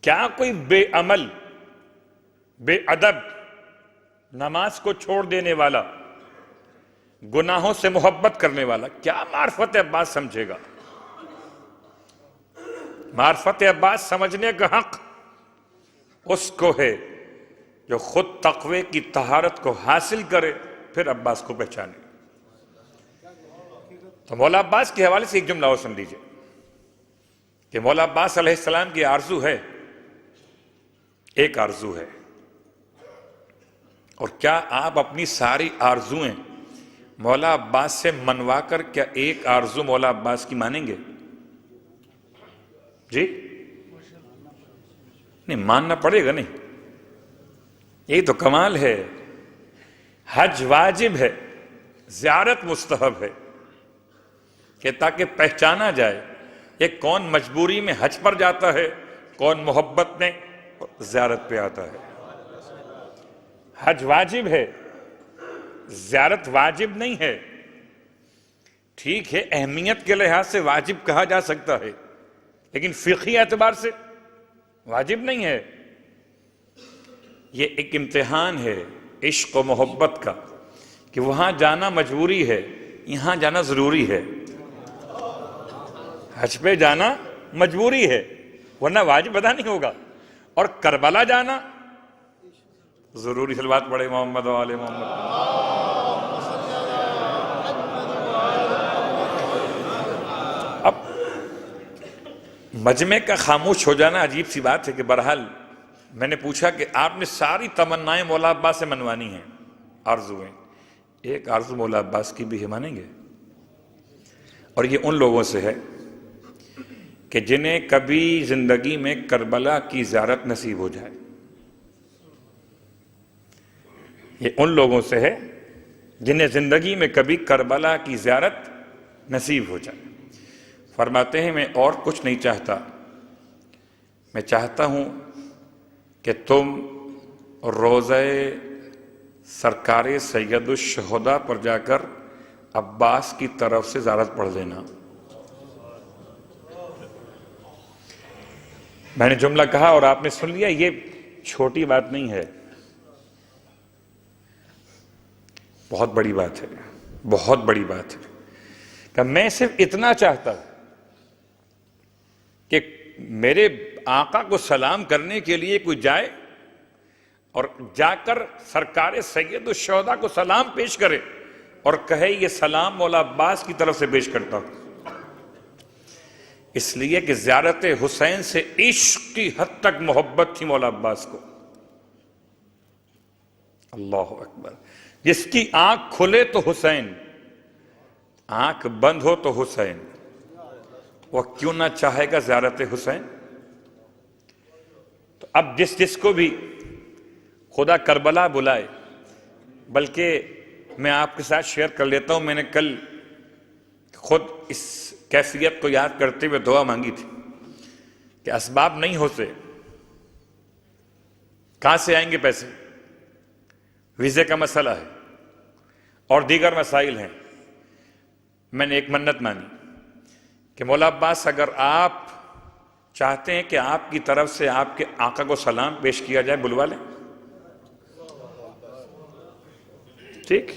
کیا کوئی بے عمل، بے ادب، نماز کو چھوڑ دینے والا، گناہوں سے محبت کرنے والا کیا معرفت عباس سمجھے گا؟ معرفت عباس سمجھنے کا حق اس کو ہے جو خود تقوی کی طہارت کو حاصل کرے، پھر عباس کو پہچانے۔ تو مولا عباس کے حوالے سے ایک جملہ اور سن لیجئے کہ مولا عباس علیہ السلام کی آرزو ہے، ایک آرزو ہے، اور کیا آپ اپنی ساری آرزویں مولا عباس سے منوا کر کیا ایک آرزو مولا عباس کی مانیں گے؟ جی نہیں، ماننا پڑے گا نہیں، یہی تو کمال ہے۔ حج واجب ہے، زیارت مستحب ہے، کہ تاکہ پہچانا جائے یہ کون مجبوری میں حج پر جاتا ہے، کون محبت میں زیارت پہ آتا ہے۔ حج واجب ہے، زیارت واجب نہیں ہے۔ ٹھیک ہے، اہمیت کے لحاظ سے واجب کہا جا سکتا ہے، لیکن فقہی اعتبار سے واجب نہیں ہے۔ یہ ایک امتحان ہے عشق و محبت کا، کہ وہاں جانا مجبوری ہے، یہاں جانا ضروری ہے۔ حج پہ جانا مجبوری ہے، ورنہ واجب ادا نہیں ہوگا، اور کربلا جانا ضروری۔ صلوات پڑھے محمد و آل محمد۔ اب مجمع کا خاموش ہو جانا عجیب سی بات ہے کہ بہرحال میں نے پوچھا کہ آپ نے ساری تمنائیں مولا عباس سے منوانی ہیں، آرزویں، ایک آرزو مولا عباس کی بھی مانیں گے؟ اور یہ ان لوگوں سے ہے کہ جنہیں کبھی زندگی میں کربلا کی زیارت نصیب ہو جائے، یہ ان لوگوں سے ہے جنہیں زندگی میں کبھی کربلا کی زیارت نصیب ہو جائے۔ فرماتے ہیں میں اور کچھ نہیں چاہتا، میں چاہتا ہوں کہ تم روضہ سرکار سید الشہداء پر جا کر عباس کی طرف سے زیارت پڑھ لینا۔ میں نے جملہ کہا اور آپ نے سن لیا، یہ چھوٹی بات نہیں ہے، بہت بڑی بات ہے، بہت بڑی بات ہے۔ کہ میں صرف اتنا چاہتا ہوں کہ میرے آقا کو سلام کرنے کے لیے کوئی جائے اور جا کر سرکار سید الشہداء کو سلام پیش کرے اور کہے یہ سلام مولا عباس کی طرف سے پیش کرتا ہوں، اس لیے کہ زیارت حسین سے عشق کی حد تک محبت تھی مولا عباس کو۔ اللہ اکبر۔ جس کی آنکھ کھلے تو حسین، آنکھ بند ہو تو حسین، وہ کیوں نہ چاہے گا زیارت حسین؟ تو اب جس کو بھی خدا کربلا بلائے، بلکہ میں آپ کے ساتھ شیئر کر لیتا ہوں، میں نے کل خود اس کیفیت کو یاد کرتے ہوئے دعا مانگی تھی کہ اسباب نہیں ہوتے، کہاں سے آئیں گے پیسے؟ ویزے کا مسئلہ ہے اور دیگر مسائل ہیں۔ میں نے ایک منت مانی کہ مولا عباس اگر آپ چاہتے ہیں کہ آپ کی طرف سے آپ کے آقا کو سلام پیش کیا جائے، بلوا لیں، ٹھیک؟